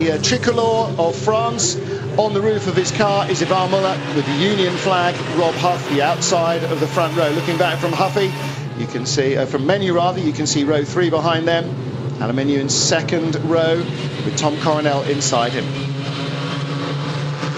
The tricolor of France on the roof of his car is Ivan Muller with the Union flag. Rob Huff, the outside of the front row. Looking back from Huffy, you can see, from Menu rather, you can see row 3 behind them. And a Menu in second row with Tom Coronel inside him.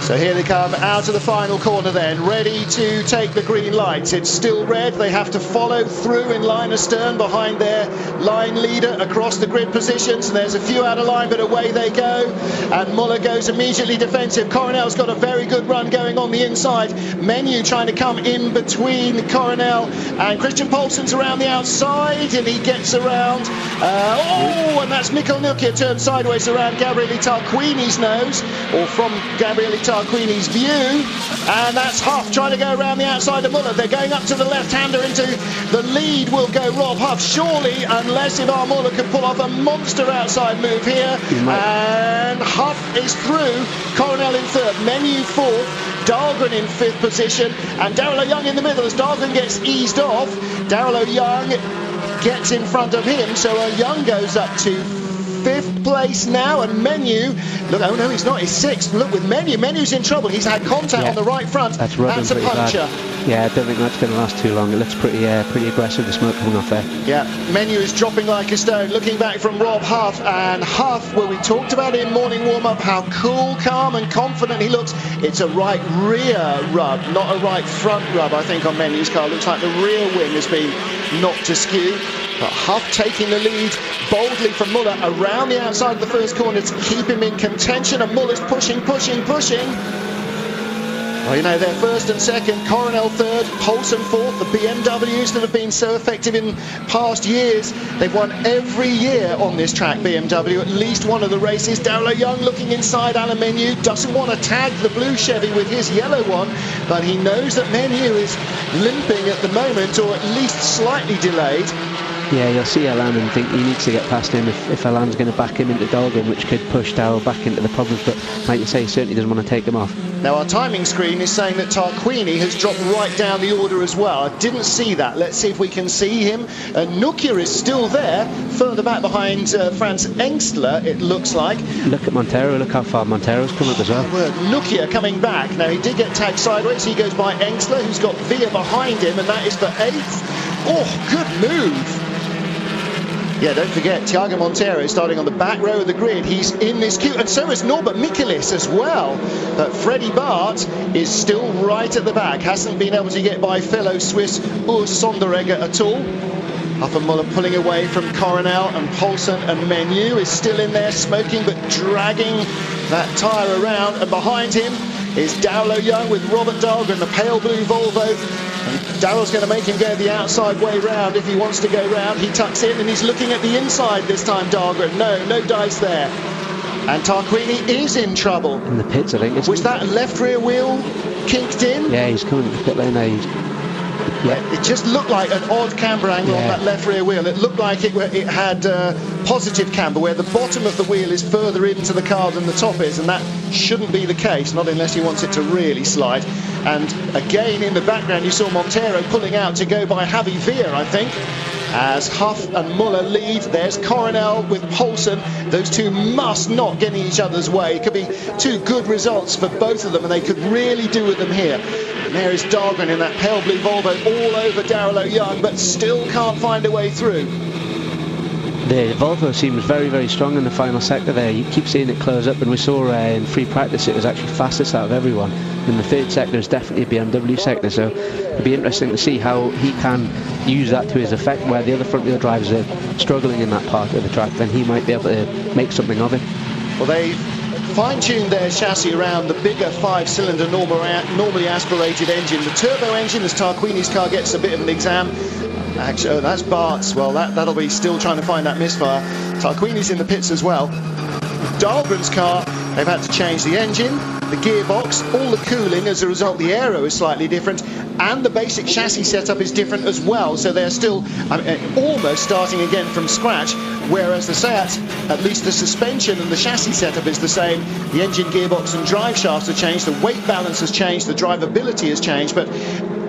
So here they come out of the final corner then, ready to take the green lights. It's still red. They have to follow through in line astern behind their line leader across the grid positions. And there's a few out of line, but away they go. And Muller goes immediately defensive. Coronel's got a very good run going on the inside. Menu trying to come in between Coronel and Christian Poulsen's around the outside, and he gets around. And that's Mikkel Nukia turned sideways around Gabriele Tarquini's nose, or from Gabriele Tarquini's view, and that's Huff trying to go around the outside of Muller. They're going up to the left-hander. Into the lead will go Rob Huff, surely, unless Ivan Muller can pull off a monster outside move here. And Huff is through. Coronel in third, Menu fourth, Dahlgren in fifth position, and Daryl O'Young in the middle as Dahlgren gets eased off. Daryl O'Young gets in front of him, so O'Young goes up to fifth place now, and Menu, look, oh no, he's not, he's sixth. Look, with Menu's in trouble. He's had contact on the right front. That's a puncher. Yeah, I don't think that's going to last too long. It looks pretty aggressive, the smoke coming off there. Yeah, Menu is dropping like a stone. Looking back from Rob Huff, and Huff, well, we talked about in morning warm-up how cool, calm and confident he looks. It's a right rear rub, not a right front rub, I think, on Menu's car. Looks like the rear wing has been knocked askew. But Huff taking the lead boldly from Muller around the outside of the first corner to keep him in contention, and Muller's pushing. Well, you know, they're first and second, Coronel third, Poulsen fourth. The BMWs that have been so effective in past years, they've won every year on this track, BMW, at least one of the races. Daryl O'Young looking inside Alain Menu, doesn't want to tag the blue Chevy with his yellow one, but he knows that Menu is limping at the moment, or at least slightly delayed. Yeah, you'll see Alain and think he needs to get past him if Alain's going to back him into Dahlgren, which could push Daryl back into the problems, but like you say, he certainly doesn't want to take him off. Now our timing screen is saying that Tarquini has dropped right down the order as well. I didn't see that. Let's see if we can see him. Nukia is still there, further back behind Franz Engstler, it looks like. Look at Montero, look how far Montero's come up as well. Nukia coming back. Now he did get tagged sideways, he goes by Engstler, who's got Via behind him, and that is for 8th. Oh, good move. Yeah, don't forget, Thiago Montero starting on the back row of the grid. He's in this queue, and so is Norbert Michaelis as well. But Freddie Bart is still right at the back. Hasn't been able to get by fellow Swiss Urs Sonderegger at all. Huff and Muller pulling away from Coronel, and Poulsen and Menu is still in there smoking but dragging that tyre around. And behind him is Daryl O'Young with Robert Dahlgren, the pale blue Volvo. And Daryl's going to make him go the outside way round if he wants to go round. He tucks in and he's looking at the inside this time, Dahlgren. No dice there. And Tarquini is in trouble. In the pits, I think. Was that left rear wheel kicked in? Yeah, he's coming to the pit lane now. Yeah. It just looked like an odd camber angle on that left rear wheel. It looked like it had positive camber, where the bottom of the wheel is further into the car than the top is, and that shouldn't be the case, not unless he wants it to really slide. And again, in the background, you saw Montero pulling out to go by Javi Via, I think. As Huff and Muller lead, there's Coronel with Poulsen. Those two must not get in each other's way. It could be two good results for both of them, and they could really do with them here. And there is Dahlgren in that pale blue Volvo all over Daryl O'Young, but still can't find a way through. The Volvo seems very, very strong in the final sector there. You keep seeing it close up, and we saw in free practice it was actually fastest out of everyone. In the third sector is definitely a BMW sector, so it'll be interesting to see how he can use that to his effect, where the other front wheel drivers are struggling in that part of the track. Then he might be able to make something of it. Well, they fine-tuned their chassis around the bigger 5-cylinder normally aspirated engine. The turbo engine, as Tarquini's car gets a bit of an exam. Actually, that's Bart's. Well, that'll be still trying to find that misfire. Tarquini's in the pits as well. Dahlgren's car, they've had to change the engine, the gearbox, all the cooling. As a result, the aero is slightly different, and the basic chassis setup is different as well. So they're still almost starting again from scratch, whereas the Seat, at least the suspension and the chassis setup is the same. The engine, gearbox and drive shafts have changed, the weight balance has changed, the drivability has changed, but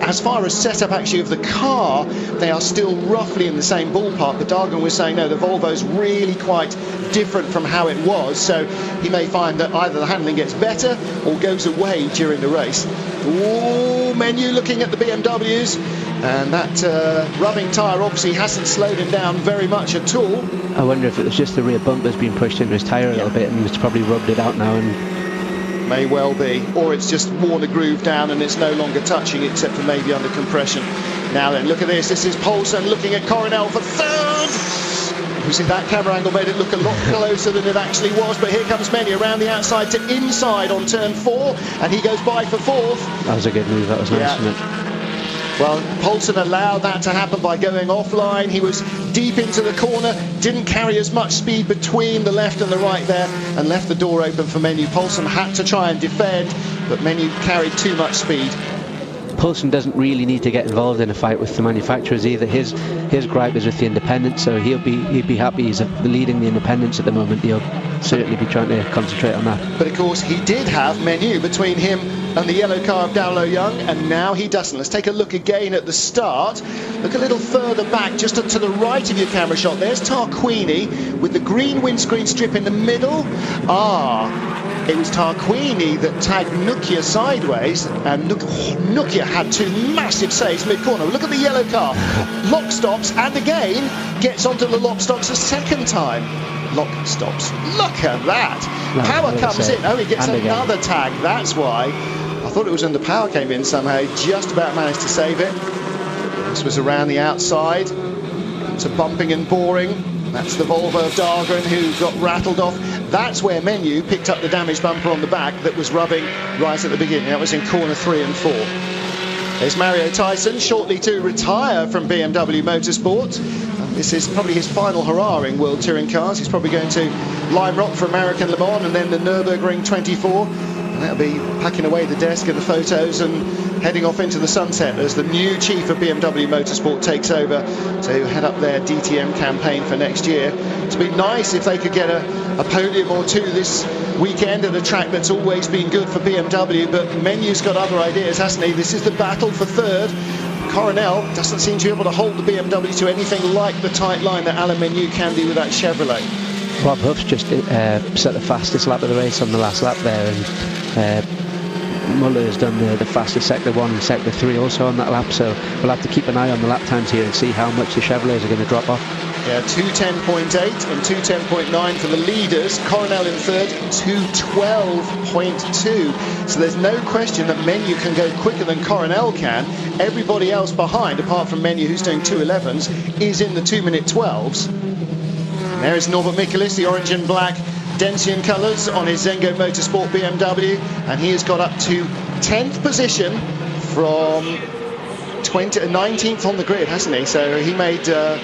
as far as setup actually of the car, they are still roughly in the same ballpark, but Dahlgren was saying no, the Volvo's really quite different from how it was, so he may find that either the handling gets better or goes away during the race. Ooh, Menu looking at the BMWs, and that rubbing tyre obviously hasn't slowed him down very much at all. I wonder if it was just the rear bumpers being pushed into his tyre a little bit, and it's probably rubbed it out now. And may well be, or it's just worn a groove down and it's no longer touching except for maybe under compression. Now then, look at this. This is Poulsen looking at Coronel for third. You see that camera angle made it look a lot closer than it actually was, but here comes Menu around the outside to inside on turn 4, and he goes by for fourth. That was a good move. That was nice, wasn't it? Well, Poulsen allowed that to happen by going offline. He was deep into the corner, didn't carry as much speed between the left and the right there, and left the door open for Menu. Poulsen had to try and defend, but Menu carried too much speed. Poulsen doesn't really need to get involved in a fight with the manufacturers either. His gripe is with the independents, so he'd be happy. He's leading the independents at the moment. He'll certainly be trying to concentrate on that. But of course, he did have Menu between him and the yellow car of Darlow Young, and now he doesn't. Let's take a look again at the start. Look a little further back, just to the right of your camera shot. There's Tarquini with the green windscreen strip in the middle. It was Tarquini that tagged Nukia sideways, and Nukia had two massive saves mid-corner. Look at the yellow car. Lock stops, and again gets onto the lock stops a second time. Lock stops. Look at that. No, power comes in. Oh, he gets and another again. tag. That's why. I thought it was when the power came in somehow. He just about managed to save it. This was around the outside. It's a bumping and boring. That's the Volvo of Dahlgren who got rattled off. That's where Menu picked up the damaged bumper on the back that was rubbing right at the beginning. That was in corner 3 and 4. There's Mario Tyson, shortly to retire from BMW Motorsport. This is probably his final hurrah in World Touring Cars. He's probably going to Lime Rock for American Le Mans and then the Nürburgring 24. And that'll be packing away the desk and the photos and heading off into the sunset as the new chief of BMW Motorsport takes over to head up their DTM campaign for next year. It'd be nice if they could get a podium or two this weekend at a track that's always been good for BMW, but Menu's got other ideas, hasn't he? This is the battle for third. Coronel doesn't seem to be able to hold the BMW to anything like the tight line that Alain Menu can do with that Chevrolet. Rob Huff's just set the fastest lap of the race on the last lap there, and Muller has done the fastest sector 1 and sector 3 also on that lap, so we'll have to keep an eye on the lap times here and see how much the Chevrolets are going to drop off. Yeah, 2:10.8 and 2:10.9 for the leaders. Coronel in third, 2:12.2. So there's no question that Menu can go quicker than Coronel can. Everybody else behind, apart from Menu, who's doing 2:11s, is in the 2-minute 12s. And there is Norbert Michaelis, the orange and black Densian colours on his Zengo Motorsport BMW, and he has got up to 10th position from 19th on the grid, hasn't he? So he made a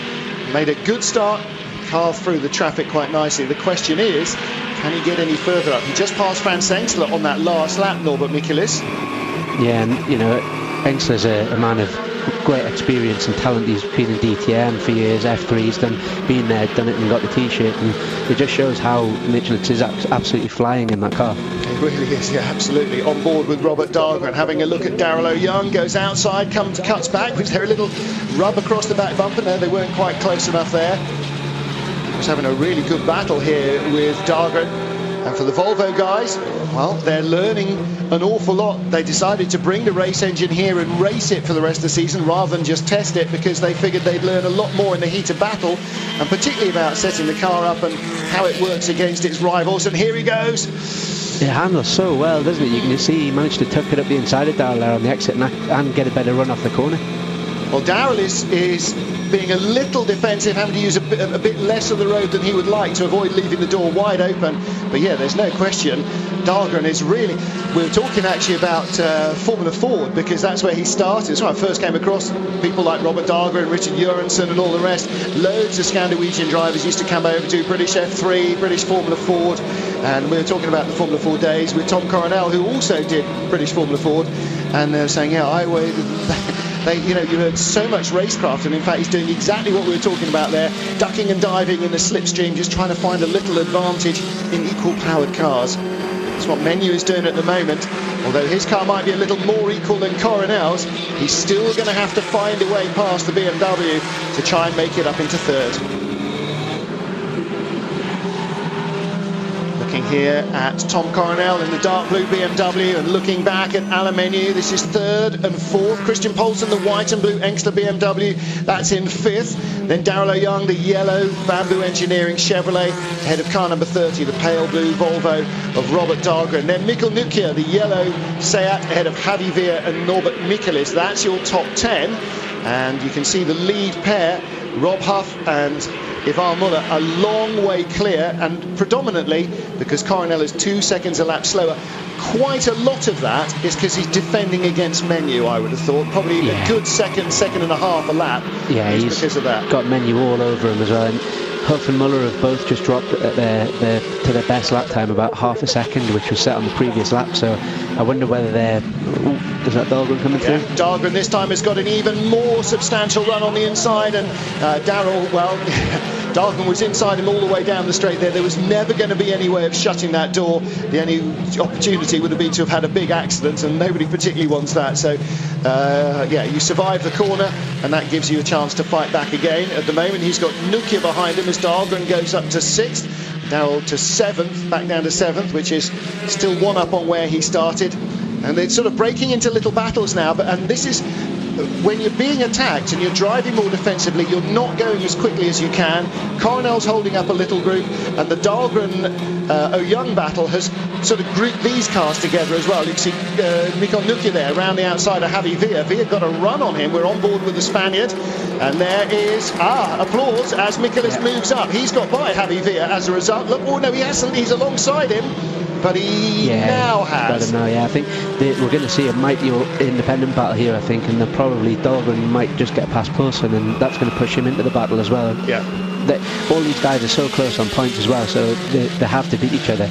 good start, carved through the traffic quite nicely. The question is, can he get any further up? He just passed Franz Engsler on that last lap, Norbert Michaelis. Yeah, and you know, Engsler's a man of great experience and talent. He's been in DTM for years, F3, he's been there, done it and got the t-shirt, and it just shows how Michaelis is absolutely flying in that car. It really is, yeah, absolutely. On board with Robert Dahlgren, having a look at Darlow Young, goes outside, cuts back. Was there a little rub across the back bumper? No, they weren't quite close enough there. He was having a really good battle here with Dahlgren. And for the Volvo guys, well, they're learning an awful lot. They decided to bring the race engine here and race it for the rest of the season rather than just test it, because they figured they'd learn a lot more in the heat of battle, and particularly about setting the car up and how it works against its rivals. And here he goes. It handles so well, doesn't it? You can see he managed to tuck it up the inside of Darrell there on the exit and get a better run off the corner. Well, Darrell is being a little defensive, having to use a bit less of the road than he would like to avoid leaving the door wide open. But yeah, there's no question Dahlgren is really... We were talking actually about Formula Ford, because that's where he started. That's when I first came across people like Robert Dahlgren, Richard Jorensen and all the rest. Loads of Scandinavian drivers used to come over to British F3, British Formula Ford, and we were talking about the Formula Ford days with Tom Coronel, who also did British Formula Ford, and they were saying, yeah, I waited... you know, you heard so much racecraft, and in fact he's doing exactly what we were talking about there, ducking and diving in the slipstream, just trying to find a little advantage in equal powered cars. That's what Menu is doing at the moment. Although his car might be a little more equal than Coronel's, he's still going to have to find a way past the BMW to try and make it up into third. Looking here at Tom Coronel in the dark blue BMW and looking back at Alain Menu. This is third and fourth. Christian Poulsen, the white and blue Engstler BMW, that's in fifth. Then Darrell O'Young, the yellow Bamboo Engineering Chevrolet, ahead of car number 30, the pale blue Volvo of Robert Dahlgren. Then Mikkel Nukia, the yellow Seat, ahead of Javi Veer and Norbert Michelis. That's your top 10. And you can see the lead pair, Rob Huff and Ivar Muller, a long way clear, and predominantly because Coronel is 2 seconds a lap slower. Quite a lot of that is because he's defending against Menu, I would have thought. Probably a good second and a half a lap. Yeah, he's because of that. Got Menu all over him as well. And Huff and Muller have both just dropped at to their best lap time about half a second, which was set on the previous lap. So I wonder whether they're... is that Dahlgren coming through? Dahlgren this time has got an even more substantial run on the inside, and Darrell, well, Dahlgren was inside him all the way down the straight there. There was never going to be any way of shutting that door. The only opportunity would have been to have had a big accident, and nobody particularly wants that. So, yeah, you survive the corner, and that gives you a chance to fight back again. At the moment, he's got Nukia behind him as Dahlgren goes up to 6th, Darrell to 7th, back down to 7th, which is still one up on where he started. And they're sort of breaking into little battles now, and this is when you're being attacked and you're driving more defensively, you're not going as quickly as you can. Coronel's holding up a little group, and the Dahlgren O'Young battle has sort of grouped these cars together as well. You can see Mikkel Nukia there around the outside of Javi Veer. Veer got a run on him. We're on board with the Spaniard, and there is applause as Michelis moves up. He's got by Javi Veer as a result. Look, oh no, he hasn't. He's alongside him. But he now has. I think we're going to see a mighty independent battle here, I think, and probably Dahlgren might just get past Poulsen, and that's going to push him into the battle as well. Yeah. All these guys are so close on points as well, so they have to beat each other.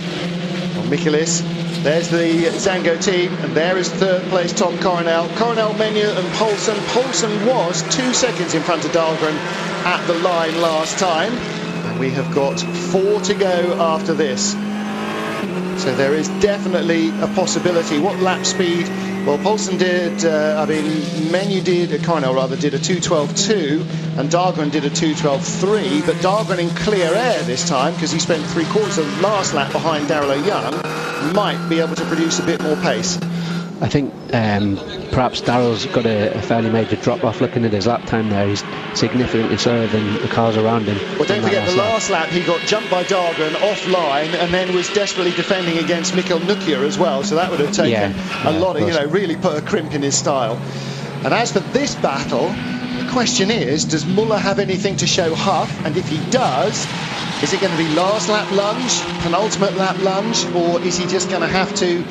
Well, Michelis, there's the Zango team, and there is third place Tom Coronel. Coronel, Menu and Poulsen. Poulsen was 2 seconds in front of Dahlgren at the line last time, and we have got 4 to go after this. So there is definitely a possibility. What lap speed? Well, Poulsen did, Menu did, Coronel rather, did a 2:12.2, and Dahlgren did a 2:12.3, but Dahlgren in clear air this time, because he spent 3/4 of the last lap behind Darrell O'Young, might be able to produce a bit more pace. I think perhaps Darrell's got a fairly major drop-off looking at his lap time there. He's significantly slower than the cars around him. Well, don't forget, the last lap he got jumped by Dahlgren offline and then was desperately defending against Mikkel Nukia as well, so that would have taken a lot of, really put a crimp in his style. And as for this battle, the question is, does Muller have anything to show Huff? And if he does, is it going to be last lap lunge, penultimate lap lunge, or is he just going to have to,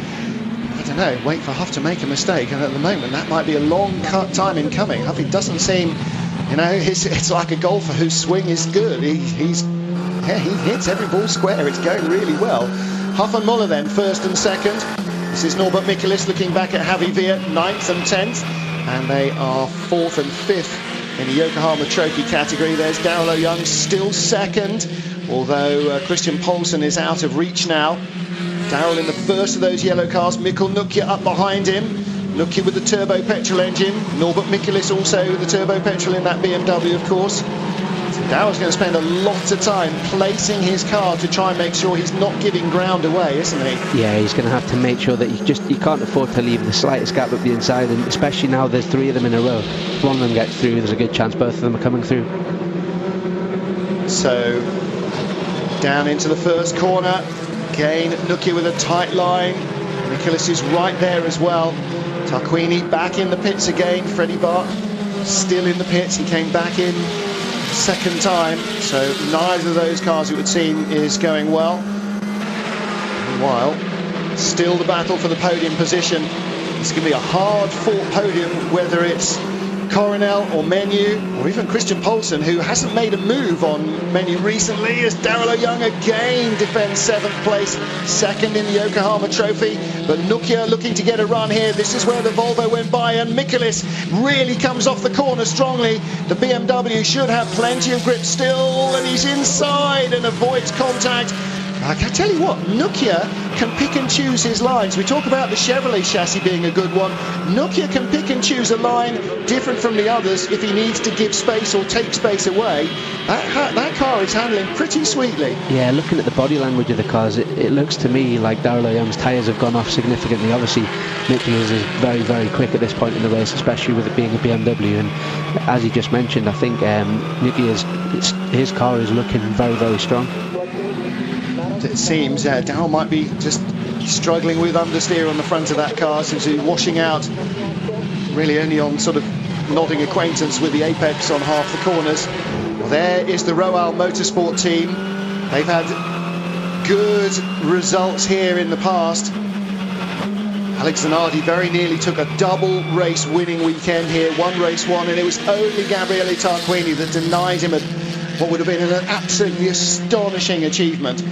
I don't know, wait for Huff to make a mistake? And at the moment, that might be a long time in coming. Huff, it doesn't seem, it's like a golfer whose swing is good. He hits every ball square. It's going really well. Huff and Muller then, first and second. This is Norbert Michelis looking back at Javi Veer, 9th and 10th. And they are 4th and 5th in the Yokohama Trophy category. There's Darrell O'Young still second, although Christian Poulsen is out of reach now. Darrell in the first of those yellow cars, Mikkel Nukia up behind him. Nukia with the turbo petrol engine. Norbert Michelis also with the turbo petrol in that BMW, of course. So Darrell's going to spend a lot of time placing his car to try and make sure he's not giving ground away, isn't he? Yeah, he's going to have to make sure that he can't afford to leave the slightest gap up the inside, and especially now there's 3 of them in a row. If one of them gets through, there's a good chance both of them are coming through. So down into the first corner. Again, Nukia with a tight line. Michelis is right there as well. Tarquini back in the pits again. Freddie Bart still in the pits. He came back in second time. So neither of those cars, it would seem, is going well. Meanwhile, still the battle for the podium position. It's going to be a hard-fought podium, whether it's Coronel or Menu or even Christian Poulsen, who hasn't made a move on Menu recently, as Darrell O'Young again defends 7th place, second in the Yokohama Trophy. But Nukia looking to get a run here. This is where the Volvo went by, and Michelis really comes off the corner strongly. The BMW should have plenty of grip still, and he's inside and avoids contact. I can tell you what, Nokia can pick and choose his lines. We talk about the Chevrolet chassis being a good one. Nokia can pick and choose a line different from the others if he needs to give space or take space away. That car is handling pretty sweetly. Yeah, looking at the body language of the cars, it looks to me like Darrell Young's tyres have gone off significantly. Obviously, Nikia's is very, very quick at this point in the race, especially with it being a BMW. And as he just mentioned, I think his car is looking very, very strong. It seems Darrell might be just struggling with understeer on the front of that car, seems to be washing out really only on sort of nodding acquaintance with the apex on half the corners. Well, there is the Roal Motorsport team. They've had good results here in the past. Alex Zanardi very nearly took a double race winning weekend here, one race won, and it was only Gabriele Tarquini that denied him what would have been an absolutely astonishing achievement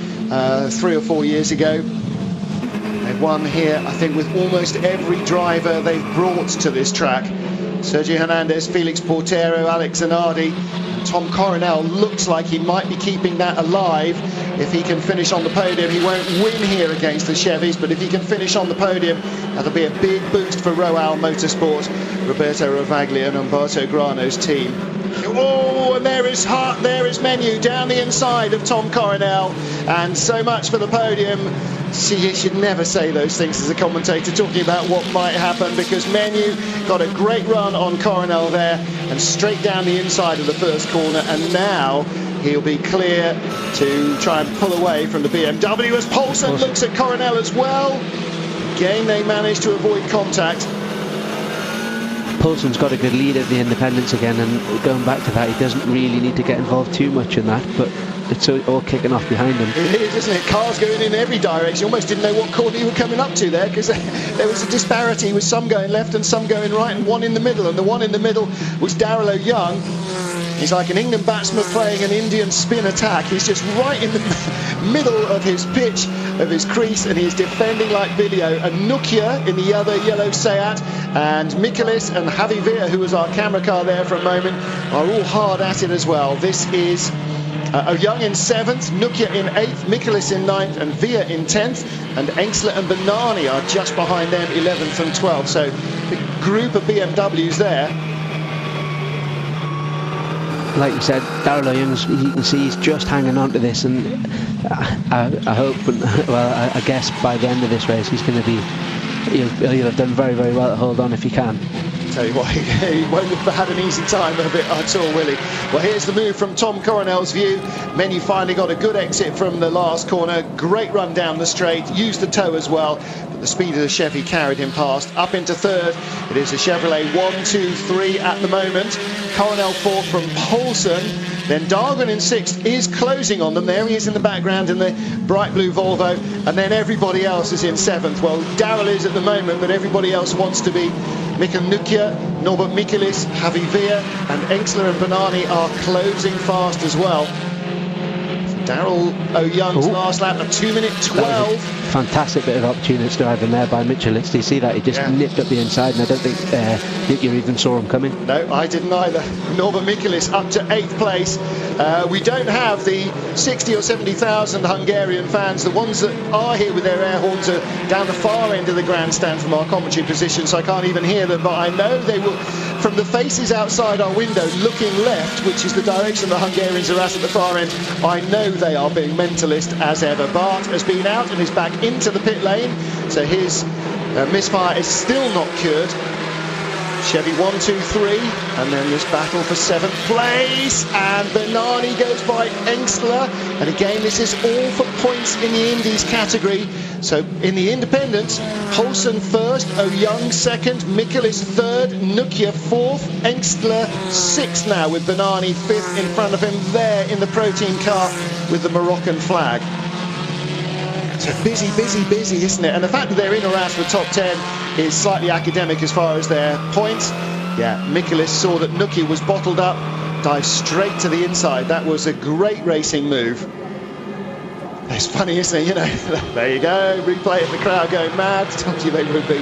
3 or 4 years ago. They've won here, I think, with almost every driver they've brought to this track. Sergio Hernandez, Felix Portero, Alex Zanardi, and Tom Coronel looks like he might be keeping that alive. If he can finish on the podium, he won't win here against the Chevys, but if he can finish on the podium, that'll be a big boost for Roal Motorsport, Roberto Ravaglia and Umberto Grano's team. Oh, and there is Hart, there is Menu down the inside of Tom Coronel, and so much for the podium. See, you should never say those things as a commentator, talking about what might happen, because Menu got a great run on Coronel there and straight down the inside of the first corner, and now he'll be clear to try and pull away from the BMW as Poulsen looks at Coronel as well. Again, they managed to avoid contact. Poulsen's got a good lead at the independents again, and going back to that, he doesn't really need to get involved too much in that, but it's all kicking off behind him. It is, isn't it? Cars going in every direction. You almost didn't know what corner you were coming up to there, because there was a disparity with some going left and some going right and one in the middle, and the one in the middle was Darrell O'Young. He's like an England batsman playing an Indian spin attack. He's just right in the middle of his pitch, of his crease, and he's defending like Vilio. And Nokia in the other yellow Seat, and Michaelis and Javi Villa, who was our camera car there for a moment, are all hard at it as well. This is O'Young in 7th, Nokia in 8th, Michaelis in 9th, and Villa in 10th, and Engsler and Bernani are just behind them, 11th and 12th. So the group of BMWs there. Like you said, Darrell Young's, you can see he's just hanging on to this, and I hope, well, I guess by the end of this race he's going to be, he'll have done very, very well to hold on if he can. Tell you what, he won't have had an easy time of it at all, will he? Well, here's the move from Tom Coronel's view. Menu finally got a good exit from the last corner. Great run down the straight, used the toe as well, but the speed of the Chevy carried him past. Up into 3rd, it is a Chevrolet 1, 2, 3 at the moment. Coronel 4th from Poulsen. Then Dahlgren in 6th is closing on them. There he is in the background in the bright blue Volvo. And then everybody else is in 7th. Well, Darrell is at the moment, but everybody else wants to be. Mika Nukia, Norbert Michaelis, Javi Villa, and Engsler and Bernani are closing fast as well. Darrell O'Young's last lap, a 2:12. Fantastic bit of opportunity driving there by Michaelis. Do you see that? He just nipped up the inside, and I don't think Nikia even saw him coming. No, I didn't either. Norbert Michaelis up to 8th place. We don't have the 60 or 70,000 Hungarian fans. The ones that are here with their air horns are down the far end of the grandstand from our commentary position, so I can't even hear them, but I know they will, from the faces outside our window looking left, which is the direction the Hungarians are at the far end, I know they are being mentalist as ever. Bart has been out and is back into the pit lane, so his misfire is still not cured. Chevy 1, 2, 3, and then this battle for 7th place, and Bernani goes by Engsler, and again this is all for points in the Indies category. So in the independents, Poulsen 1st, O'Young 2nd, Michaelis 3rd, Nukia 4th, Engsler 6th now, with Bernani 5th in front of him there in the Pro Team car with the Moroccan flag. So busy, busy, busy, isn't it? And the fact that they're in or out of the top 10 is slightly academic as far as their points. Yeah, Michaelis saw that Nukia was bottled up, dived straight to the inside. That was a great racing move. It's funny, isn't it? You know, there you go, replay it, the crowd going mad. Told you they would be.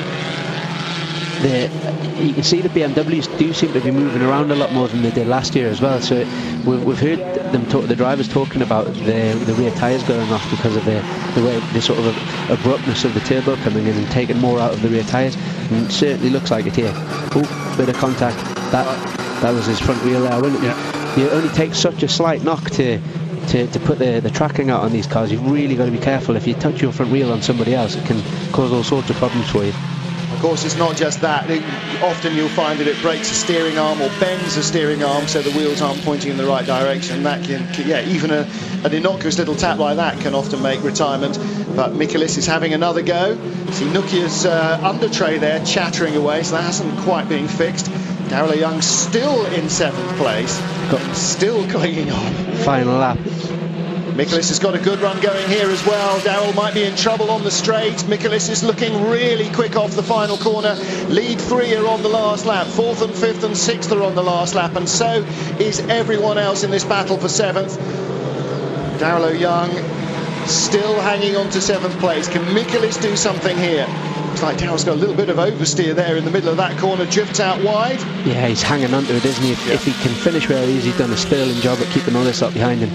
You can see the BMWs do seem to be moving around a lot more than they did last year as well, so we've heard them the drivers talking about the rear tyres going off because of the way, the sort of abruptness of the turbo coming in and taking more out of the rear tyres, and it certainly looks like it here. Oh, bit of contact. That was his front wheel there, wasn't it? Yeah. You only take such a slight knock to put the tracking out on these cars. You've really got to be careful. If you touch your front wheel on somebody else, it can cause all sorts of problems for you. Of course, it's not just that. Often you'll find that it breaks a steering arm or bends a steering arm so the wheels aren't pointing in the right direction. That can, yeah, even an innocuous little tap like that can often make retirement. But Michaelis is having another go. See Nukia's under tray there chattering away, so that hasn't quite been fixed. Darrell Young still in 7th place, still clinging on. Final lap. Michaelis has got a good run going here as well. Darrell might be in trouble on the straight. Michaelis is looking really quick off the final corner. Lead 3 are on the last lap. 4th and 5th and 6th are on the last lap, and so is everyone else in this battle for 7th. Darrell Young still hanging on to 7th place. Can Michaelis do something here? Looks like Darrell's got a little bit of oversteer there in the middle of that corner, drifts out wide. Yeah, he's hanging on to it, isn't he? If he can finish where he is, he's done a sterling job at keeping all this up behind him.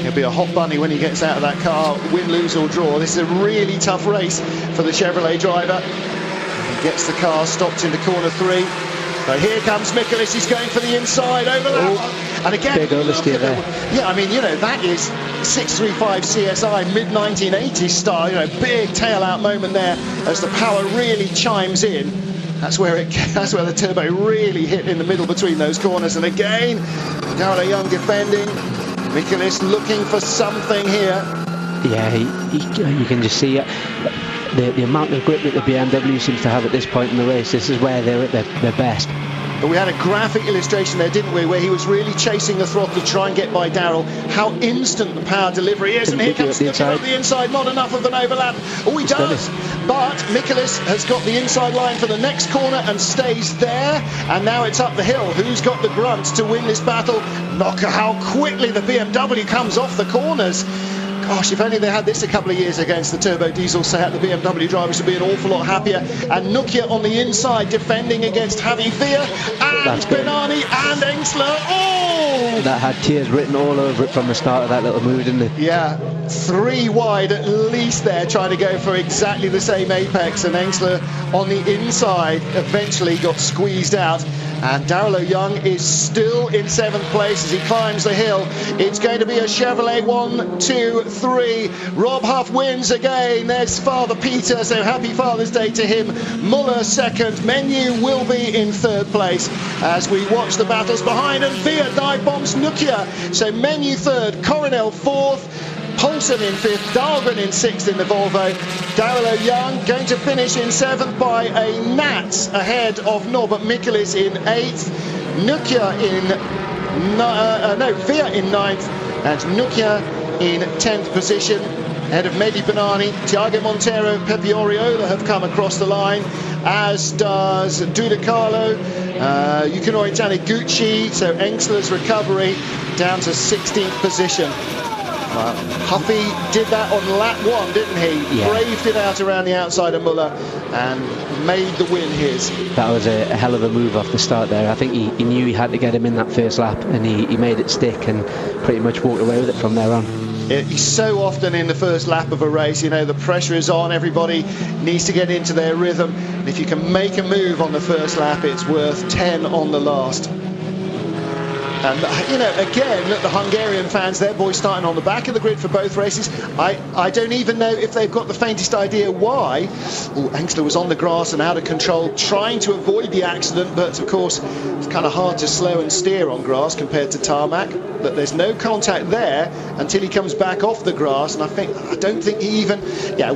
He'll be a hot bunny when he gets out of that car, win, lose or draw. This is a really tough race for the Chevrolet driver. He gets the car stopped into corner 3. But here comes Michaelis, he's going for the inside overlap. Oh, and again, big oversteer there. Yeah, I mean, you know, that is 635 CSI mid-1980s style, you know, big tail out moment there as the power really chimes in. That's where the turbo really hit in the middle between those corners. And again, Darrell Young defending. Michaelis looking for something here. Yeah, you can just see the amount of grip that the BMW seems to have at this point in the race. This is where they're at their best. But we had a graphic illustration there, didn't we, where he was really chasing the throttle to try and get by Darrell. How instant the power delivery is. And here comes Nukia on the inside. Not enough of an overlap. Oh, he does. But Michaelis has got the inside line for the next corner and stays there. And now it's up the hill. Who's got the grunt to win this battle? Look at how quickly the BMW comes off the corners. Gosh, if only they had this a couple of years against the turbo diesel set, the BMW drivers would be an awful lot happier. And Nukia on the inside defending against Javi Fia and Benani and Engsler. Oh! That had tears written all over it from the start of that little move, didn't it? Yeah, 3 wide at least there, trying to go for exactly the same apex, and Engsler on the inside eventually got squeezed out. And Darrell Young is still in 7th place as he climbs the hill. It's going to be a Chevrolet 1, 2, 3. Rob Huff wins again. There's Father Peter, so happy Father's Day to him. Muller 2nd. Menu will be in 3rd place as we watch the battles behind, and Via dive bombs Nukia. So Menu 3rd, Coronel 4th. Paulson in 5th, Dahlgren in 6th in the Volvo. Darrell Young going to finish in 7th by a gnat ahead of Norbert Michaelis in 8th. Nukia Via in 9th, and Nukia in 10th position. Ahead of Mehdi Benani, Tiago Montero, Pepe Oriola have come across the line, as does Duda Carlo, Yukinori Taniguchi. So Engsler's recovery down to 16th position. Huffy did that on lap 1, didn't he? Yeah. Braved it out around the outside of Muller and made the win his. That was a hell of a move off the start there. I think he knew he had to get him in that first lap, and he made it stick and pretty much walked away with it from there on. He's so often in the first lap of a race, you know, the pressure is on, everybody needs to get into their rhythm, and if you can make a move on the first lap, it's worth 10 on the last. And, you know, again, look, the Hungarian fans, their boys starting on the back of the grid for both races. I don't even know if they've got the faintest idea why. Oh, Engsler was on the grass and out of control, trying to avoid the accident, but of course, it's kind of hard to slow and steer on grass compared to tarmac. But there's no contact there until he comes back off the grass, and I don't think he even, yeah,